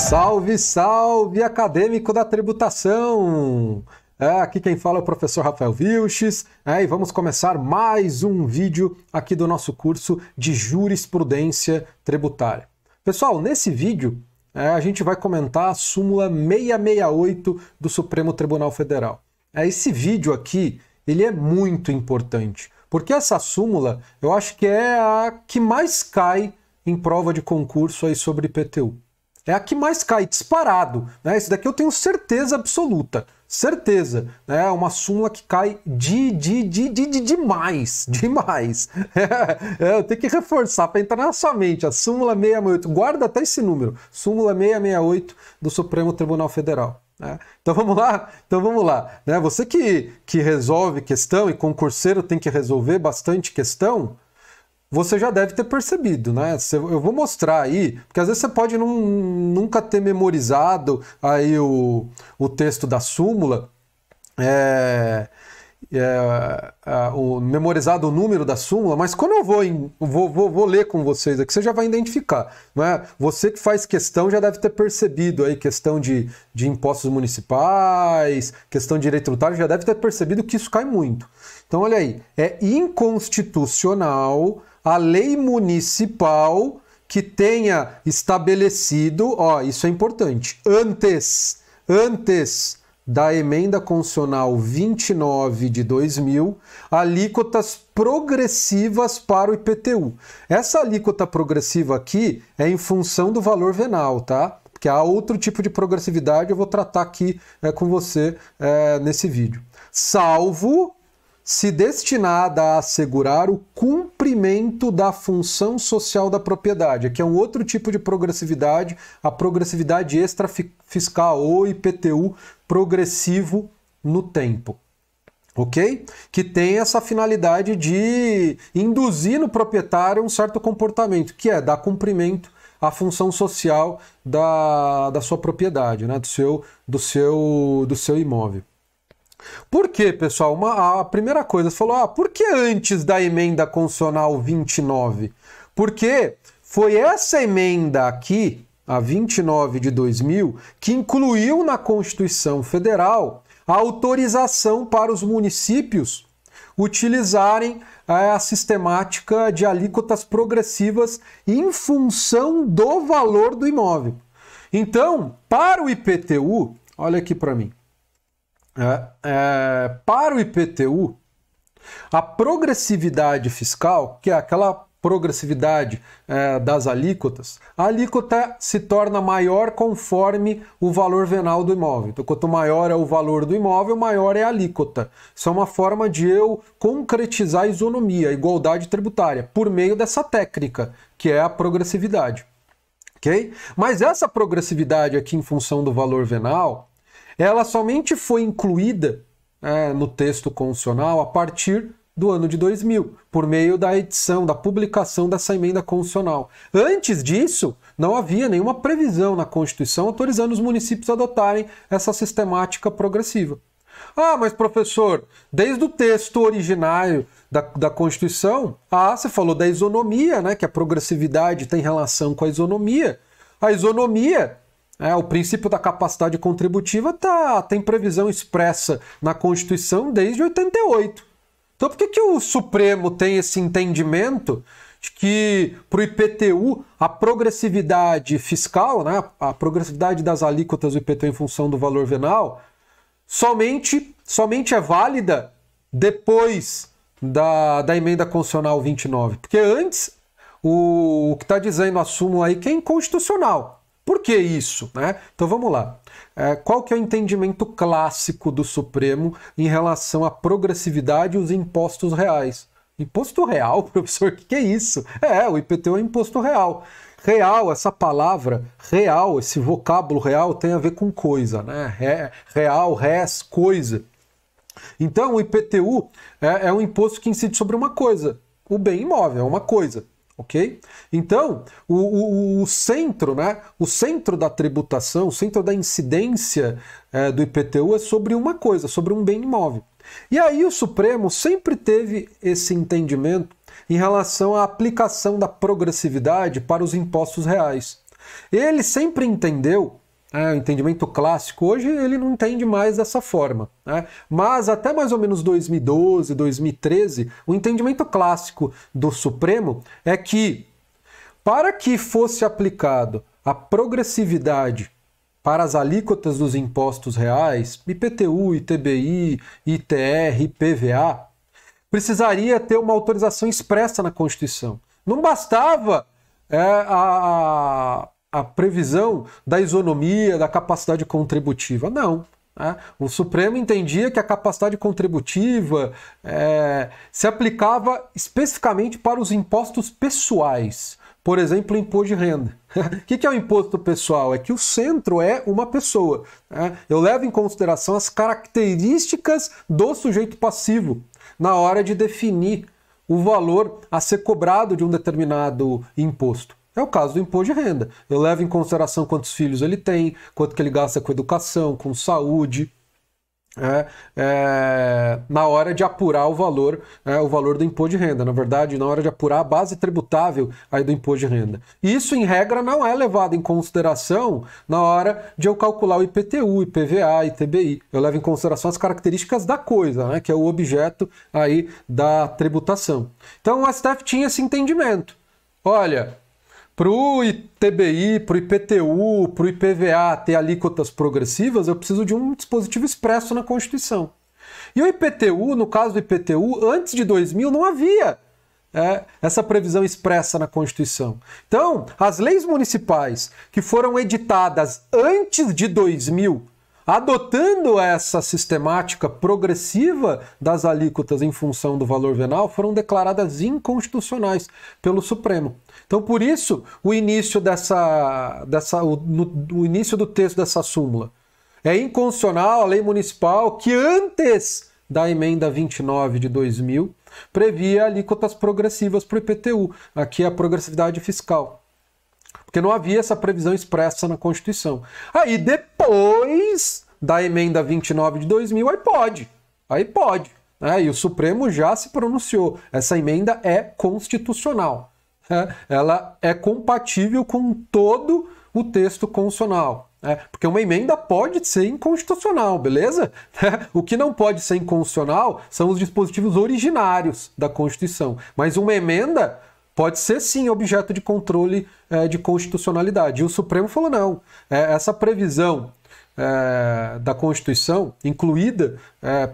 Salve, salve, acadêmico da tributação! Aqui quem fala é o professor Rafael Vilches, e vamos começar mais um vídeo aqui do nosso curso de Jurisprudência Tributária. Pessoal, nesse vídeo a gente vai comentar a súmula 668 do Supremo Tribunal Federal. Esse vídeo aqui, ele é muito importante, porque essa súmula eu acho que é a que mais cai em prova de concurso aí sobre IPTU. É a que mais cai, disparado, né? Esse daqui eu tenho certeza absoluta, certeza, né? É uma súmula que cai demais. Eu tenho que reforçar para entrar na sua mente, a súmula 668, guarda até esse número, súmula 668 do Supremo Tribunal Federal. Né? Então vamos lá, né? Você que resolve questão, e concurseiro tem que resolver bastante questão, você já deve ter percebido, né? Eu vou mostrar aí, porque às vezes você pode nunca ter memorizado aí o texto da súmula, memorizado o número da súmula, mas quando eu vou ler com vocês aqui, você já vai identificar, né? Você que faz questão já deve ter percebido aí questão de impostos municipais, questão de direito tributário, já deve ter percebido que isso cai muito. Então olha aí, é inconstitucional a lei municipal que tenha estabelecido, isso é importante, antes da emenda constitucional 29 de 2000, alíquotas progressivas para o IPTU. Essa alíquota progressiva aqui é em função do valor venal, tá? Porque há outro tipo de progressividade, eu vou tratar aqui com você nesse vídeo. Salvo se destinada a assegurar o cumprimento da função social da propriedade, que é um outro tipo de progressividade, a progressividade extrafiscal ou IPTU progressivo no tempo, ok? Que tem essa finalidade de induzir no proprietário um certo comportamento, que é dar cumprimento à função social da sua propriedade, né? do seu imóvel. Por quê, pessoal? A primeira coisa, você falou, por que antes da emenda constitucional 29? Porque foi essa emenda aqui, a 29 de 2000, que incluiu na Constituição Federal a autorização para os municípios utilizarem a sistemática de alíquotas progressivas em função do valor do imóvel. Então, para o IPTU, olha aqui para mim, para o IPTU, a progressividade fiscal, que é aquela progressividade das alíquotas, a alíquota se torna maior conforme o valor venal do imóvel. Então, quanto maior é o valor do imóvel, maior é a alíquota. Isso é uma forma de eu concretizar a isonomia, a igualdade tributária, por meio dessa técnica, que é a progressividade. Okay? Mas essa progressividade aqui em função do valor venal, ela somente foi incluída no texto constitucional a partir do ano de 2000, por meio da edição, da publicação dessa emenda constitucional. Antes disso, não havia nenhuma previsão na Constituição autorizando os municípios a adotarem essa sistemática progressiva. Mas professor, desde o texto originário da Constituição, você falou da isonomia, né, que a progressividade tem relação com a isonomia. A isonomia, o princípio da capacidade contributiva tem previsão expressa na Constituição desde 88. Então por que o Supremo tem esse entendimento de que para o IPTU a progressividade fiscal, né, a progressividade das alíquotas do IPTU em função do valor venal, somente é válida depois da emenda constitucional 29? Porque antes o que está dizendo a súmula aí que é inconstitucional. Por que isso? Né? Então vamos lá. Qual que é o entendimento clássico do Supremo em relação à progressividade e os impostos reais? Imposto real, professor? O que é isso? O IPTU é imposto real. Real, essa palavra, real, esse vocábulo real tem a ver com coisa, né? Real, res, coisa. Então o IPTU é um imposto que incide sobre uma coisa. O bem imóvel é uma coisa. Ok? Então, o centro, né? O centro da tributação, o centro da incidência do IPTU é sobre uma coisa, sobre um bem imóvel. E aí o Supremo sempre teve esse entendimento em relação à aplicação da progressividade para os impostos reais. Ele sempre entendeu, o entendimento clássico, hoje ele não entende mais dessa forma, né? Mas até mais ou menos 2012, 2013, o entendimento clássico do Supremo é que, para que fosse aplicado a progressividade para as alíquotas dos impostos reais, IPTU, ITBI, ITR, IPVA, precisaria ter uma autorização expressa na Constituição. Não bastava a previsão da isonomia, da capacidade contributiva. Não. O Supremo entendia que a capacidade contributiva se aplicava especificamente para os impostos pessoais. Por exemplo, o imposto de renda. O que é o imposto pessoal? É que o centro é uma pessoa. Eu levo em consideração as características do sujeito passivo na hora de definir o valor a ser cobrado de um determinado imposto. É o caso do imposto de renda. Eu levo em consideração quantos filhos ele tem, quanto que ele gasta com educação, com saúde, na hora de apurar o valor do imposto de renda. Na verdade, na hora de apurar a base tributável aí do imposto de renda. Isso, em regra, não é levado em consideração na hora de eu calcular o IPTU, IPVA, ITBI. Eu levo em consideração as características da coisa, né, que é o objeto aí da tributação. Então, o STF tinha esse entendimento. Olha, para o ITBI, para o IPTU, para o IPVA ter alíquotas progressivas, eu preciso de um dispositivo expresso na Constituição. E o IPTU, no caso do IPTU, antes de 2000 não havia essa previsão expressa na Constituição. Então, as leis municipais que foram editadas antes de 2000, adotando essa sistemática progressiva das alíquotas em função do valor venal, foram declaradas inconstitucionais pelo Supremo. Então, por isso, o início o início do texto dessa súmula é inconstitucional a lei municipal que antes da emenda 29 de 2000 previa alíquotas progressivas para o IPTU. Aqui é a progressividade fiscal. Porque não havia essa previsão expressa na Constituição. Aí depois da emenda 29 de 2000, aí pode. E o Supremo já se pronunciou. Essa emenda é constitucional. Ela é compatível com todo o texto constitucional. Porque uma emenda pode ser inconstitucional, beleza? O que não pode ser inconstitucional são os dispositivos originários da Constituição. Mas uma emenda pode ser, sim, objeto de controle de constitucionalidade. E o Supremo falou não. Essa previsão da Constituição, incluída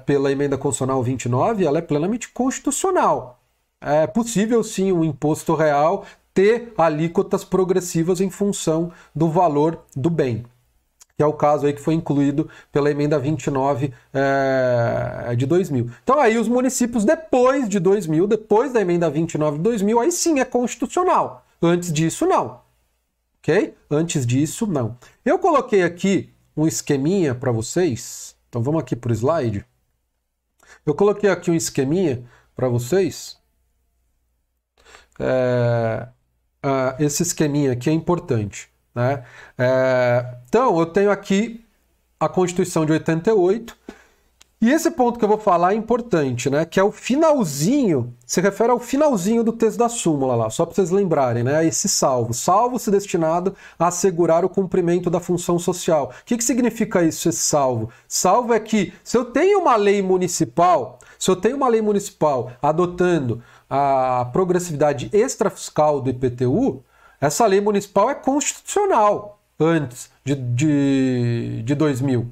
pela emenda constitucional 29, ela é plenamente constitucional. É possível, sim, um imposto real ter alíquotas progressivas em função do valor do bem, que é o caso aí que foi incluído pela emenda 29 de 2000. Então aí os municípios depois de 2000, depois da emenda 29 de 2000, aí sim é constitucional. Antes disso, não. Ok? Antes disso, não. Eu coloquei aqui um esqueminha para vocês. Então vamos aqui para o slide. Eu coloquei aqui um esqueminha para vocês. Esse esqueminha aqui é importante, né? Então, eu tenho aqui a Constituição de 88, e esse ponto que eu vou falar é importante, né? Que é o finalzinho, se refere ao finalzinho do texto da súmula lá, só para vocês lembrarem, né? Esse salvo-se destinado a assegurar o cumprimento da função social. O que significa isso, esse salvo? Salvo é que, se eu tenho uma lei municipal adotando a progressividade extrafiscal do IPTU, essa lei municipal é constitucional antes de 2000.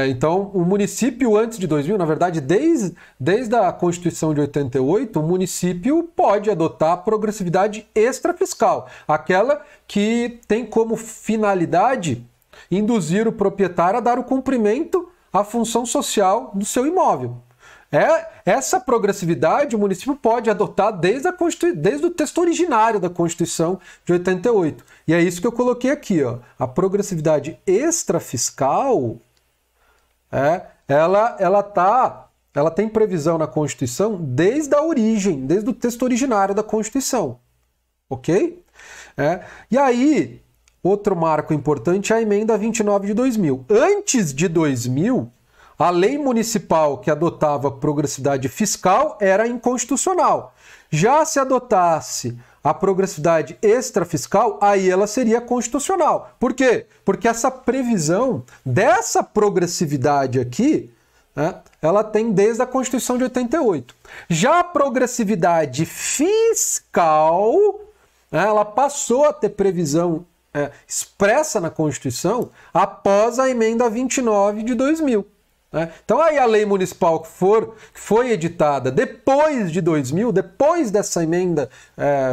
Então, o município antes de 2000, na verdade, desde a Constituição de 88, o município pode adotar a progressividade extrafiscal, aquela que tem como finalidade induzir o proprietário a dar o cumprimento à função social do seu imóvel. Essa progressividade o município pode adotar desde o texto originário da Constituição de 88. E é isso que eu coloquei aqui, ó. A progressividade extrafiscal, ela tem previsão na Constituição desde a origem, desde o texto originário da Constituição. Ok? E aí, outro marco importante é a emenda 29 de 2000. Antes de 2000, a lei municipal que adotava progressividade fiscal era inconstitucional. Já se adotasse a progressividade extrafiscal, aí ela seria constitucional. Por quê? Porque essa previsão dessa progressividade aqui, né, ela tem desde a Constituição de 88. Já a progressividade fiscal, né, ela passou a ter previsão expressa na Constituição após a emenda 29 de 2000. Então aí a lei municipal que foi editada depois de 2000, depois dessa emenda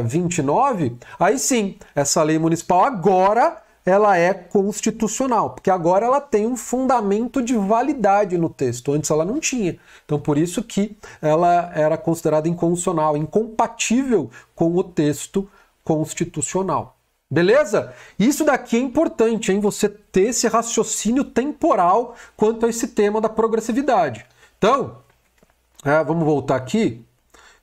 29, aí sim, essa lei municipal agora ela é constitucional, porque agora ela tem um fundamento de validade no texto, antes ela não tinha. Então por isso que ela era considerada inconstitucional, incompatível com o texto constitucional. Beleza? Isso daqui é importante, hein? Você ter esse raciocínio temporal quanto a esse tema da progressividade. Então, vamos voltar aqui.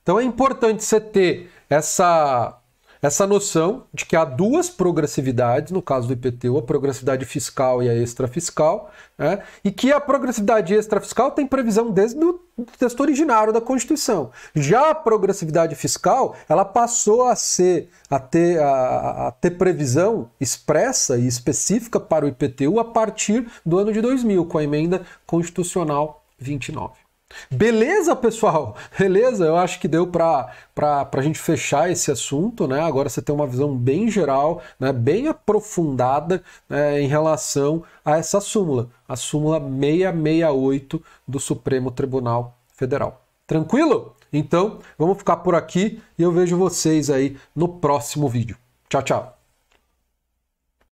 Então é importante você ter essa noção de que há duas progressividades, no caso do IPTU, a progressividade fiscal e a extrafiscal, né? E que a progressividade extrafiscal tem previsão desde o texto originário da Constituição. Já a progressividade fiscal, ela passou a ter previsão expressa e específica para o IPTU a partir do ano de 2000, com a emenda constitucional 29. Beleza, pessoal? Beleza? Eu acho que deu para a gente fechar esse assunto, né? Agora você tem uma visão bem geral, né? Bem aprofundada, né? Em relação a essa súmula, a súmula 668 do Supremo Tribunal Federal. Tranquilo? Então, vamos ficar por aqui e eu vejo vocês aí no próximo vídeo. Tchau, tchau!